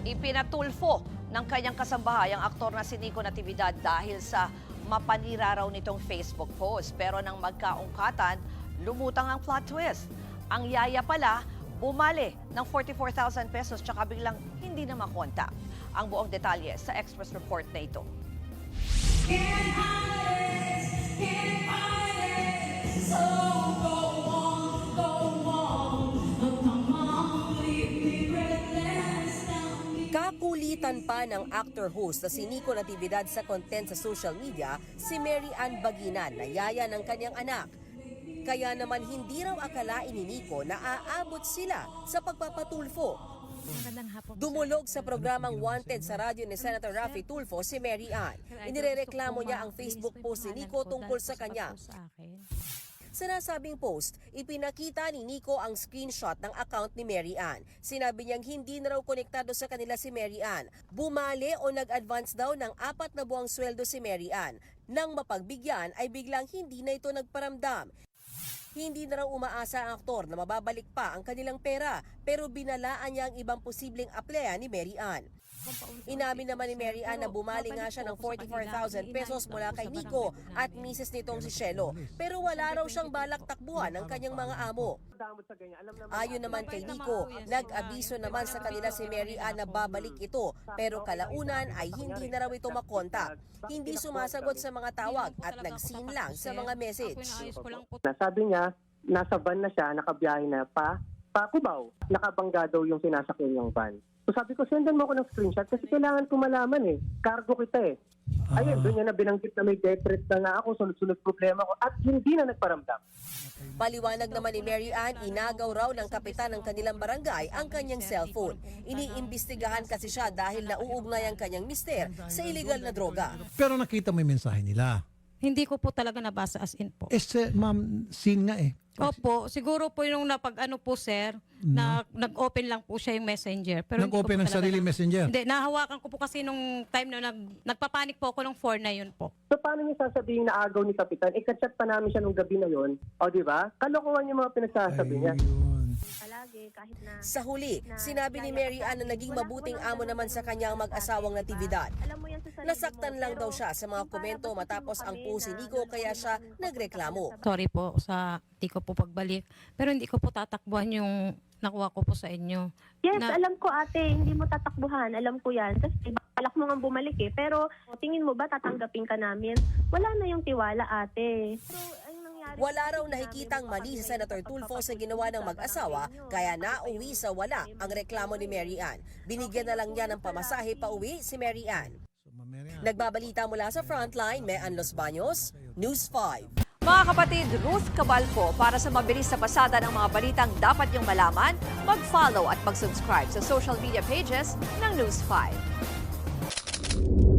Ipinatulfo ng kanyang kasambahay ang aktor na si Nico Natividad dahil sa mapanira raw nitong Facebook post. Pero nang magkaungkatan, lumutang ang plot twist. Ang yaya pala, bumali ng 44,000 pesos tsaka biglang hindi na makontak. Ang buong detalye sa Express Report na ito. Kakulitan pa ng actor-host na si Nico Natividad sa content sa social media, si Mary Ann Baginan na yaya ng kanyang anak. Kaya naman hindi raw akalain ni Nico na aabot sila sa pagpapatulfo. Dumulog sa programang Wanted sa radyo ni Senator Raffy Tulfo si Mary Ann. Inirereklamo niya ang Facebook post ni Nico tungkol sa kanya. Sa nasabing post, ipinakita ni Nico ang screenshot ng account ni Mary Ann. Sinabi niyang hindi na raw konektado sa kanila si Mary Ann. Bumali o nag-advance daw ng 4 na buwang sweldo si Mary Ann. Nang mapagbigyan ay biglang hindi na ito nagparamdam. Hindi na raw umaasa ang aktor na mababalik pa ang kanilang pera, pero binalaan niya ang ibang posibleng apleya ni Mary Ann. Inamin naman ni Mary Ann na bumali nga siya ng 44,000 pesos mula kay Nico at misis nitong si Shelo, pero wala raw siyang balak takbuhan ng kanyang mga amo. Ayon naman kay Nico, nag-abiso naman sa kanila si Mary Ann na babalik ito, pero kalaunan ay hindi na raw ito makontak. Hindi sumasagot sa mga tawag at nag-seen lang sa mga message. Sabi niya, nasa van na siya, nakabiyahe na pa Cubao. Nakabangga daw yung sinasakyan yung van. So sabi ko, sendan mo ako ng screenshot kasi kailangan ko malaman eh. Cargo kita eh. Ayun, doon niya na binanggit na may death threat na nga ako, sunod-sunod problema ko at hindi na nagparamdam. Paliwanag naman ni Mary Ann, inagaw raw ng kapitan ng kanilang barangay ang kanyang cellphone. Iniimbestigahan kasi siya dahil nauugnay ang kanyang mister sa illegal na droga. Pero nakita mo yung mensahe nila. Hindi ko po talaga nabasa as in po. Ma'am, scene nga eh. Opo, siguro po yung napag-ano po sir, na nag-open lang po siya yung messenger. Pero Nag-open ng sariling messenger? Hindi, nahawakan ko po kasi nung time na nagpapanik po ako nung 4 na yun po. So paano niya sasabihin na agaw ni Kapitan? Ikachat pa namin siya nung gabi na yon. O di ba? Kalokohan yung mga pinagsasabi niya. Sa huli, sinabi ni Mary Ann na naging mabuting amo naman sa kanya ang mag-asawang Natividad. Nasaktan lang daw siya sa mga komento matapos ang post ni Nico kaya siya nagreklamo. Sorry po sa di ko po pagbalik. Pero hindi ko po tatakbuhan yung nakuha ko po sa inyo. Yes, alam ko ate, hindi mo tatakbuhan. Alam ko yan. Kasi balak mo nga bumalik eh. Pero tingin mo ba tatanggapin ka namin? Wala na yung tiwala ate. Wala raw nakikitang mali si Senator Tulfo sa ginawa ng mag-asawa kaya nauwi sa wala ang reklamo ni Mary Ann. Binigyan na lang niya ng pamasahe pauwi si Mary Ann. Nagbabalita mula sa Frontline, Mean Los Baños, News 5. Mga kapatid, Ruth Cabalco, para sa mabilis na pasada ng mga balitang dapat niyong malaman, mag-follow at mag-subscribe sa social media pages ng News 5.